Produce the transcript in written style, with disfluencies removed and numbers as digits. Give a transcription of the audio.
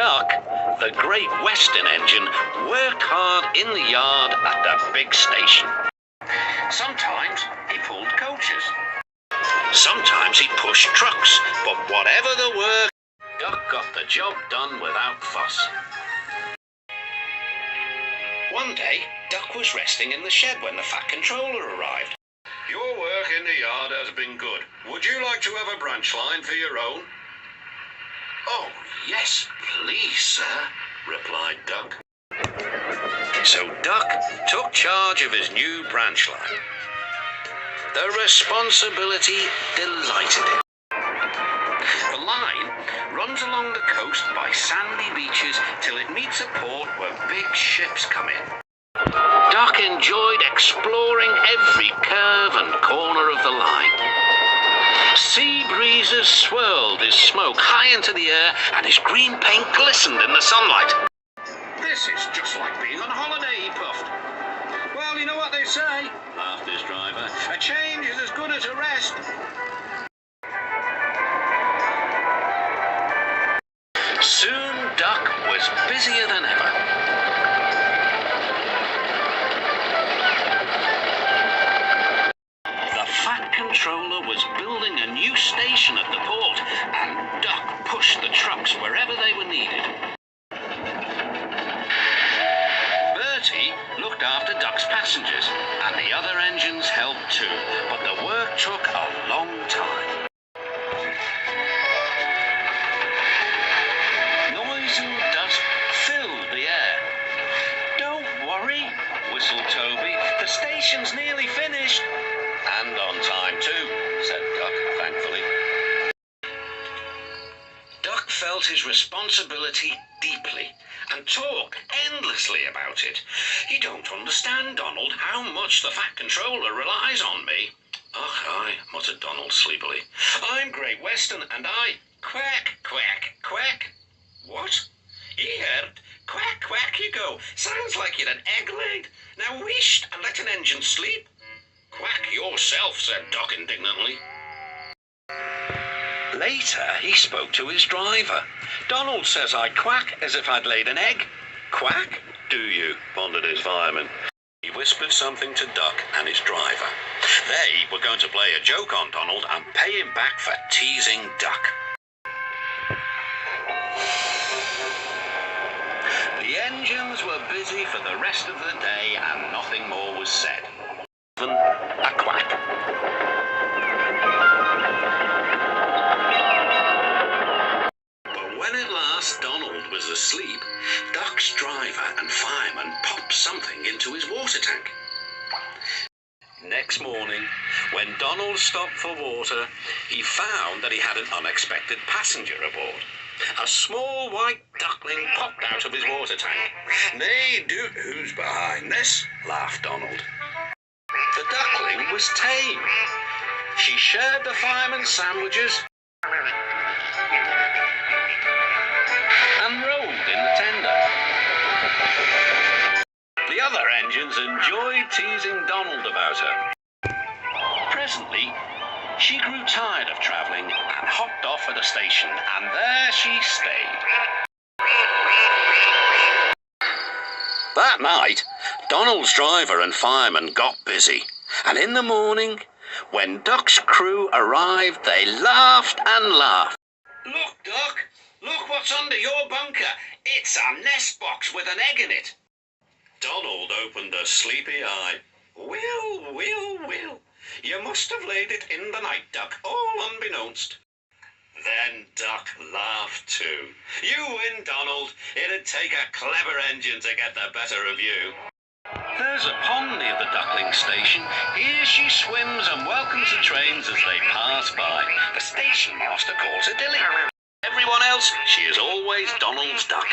Duck, the Great Western engine, worked hard in the yard at the big station. Sometimes he pulled coaches. Sometimes he pushed trucks, but whatever the work, Duck got the job done without fuss. One day, Duck was resting in the shed when the Fat Controller arrived. Your work in the yard has been good. Would you like to have a branch line for your own? Oh, yes, please, sir, replied Duck. So Duck took charge of his new branch line. The responsibility delighted him. The line runs along the coast by sandy beaches till it meets a port where big ships come in. Duck enjoyed exploring every curve and corner of the line. Sea breezes swirled his smoke high into the air, and his green paint glistened in the sunlight. This is just like being on holiday, he puffed. Well, you know what they say, laughed his driver. A change is as good as a rest. Soon Duck was busier than ever. The Fat Controller was building a new station at the port, and Duck pushed the trucks wherever they were needed. Bertie looked after Duck's passengers, and the other engines helped too, but the work took a long time. Noise and dust filled the air. "Don't worry," whistled Toby, "the station's nearly finished." "And on time too," said Duck, thankfully. Duck felt his responsibility deeply and talked endlessly about it. "You don't understand, Donald, how much the Fat Controller relies on me." "Ugh, aye," muttered Donald sleepily. "I'm Great Western, and I—" "Quack, quack, quack." "What?" "Ye heard. Quack, quack you go. Sounds like you'd an egg laid. Now whisht and let an engine sleep." "Quack yourself," said Duck indignantly. Later, he spoke to his driver. "Donald says I quack as if I'd laid an egg." "Quack, do you?" pondered his fireman. He whispered something to Duck and his driver. They were going to play a joke on Donald and pay him back for teasing Duck. The engines were busy for the rest of the day and nothing more was said. Even a quack. But when at last Donald was asleep, Duck's driver and fireman popped something into his water tank. Next morning, when Donald stopped for water, he found that he had an unexpected passenger aboard. A small white duckling popped out of his water tank. "Nay, who's behind this?" laughed Donald. The duckling was tame. She shared the fireman's sandwiches and rolled in the tender. The other engines enjoyed teasing Donald about her. Presently, she grew tired of travelling and hopped off at a station, and there she stayed. That night, Donald's driver and fireman got busy, and in the morning, when Duck's crew arrived, they laughed and laughed. "Look, Duck, look what's under your bunker. It's a nest box with an egg in it." Donald opened a sleepy eye. Will, you must have laid it in the night, Duck, all unbeknownst." Then Duck laughed too. "You win, Donald. It'd take a clever engine to get the better of you." There's a pond near the duckling station. Here she swims and welcomes the trains as they pass by. The station master calls her Dilly. Everyone else, she is always Donald's duck.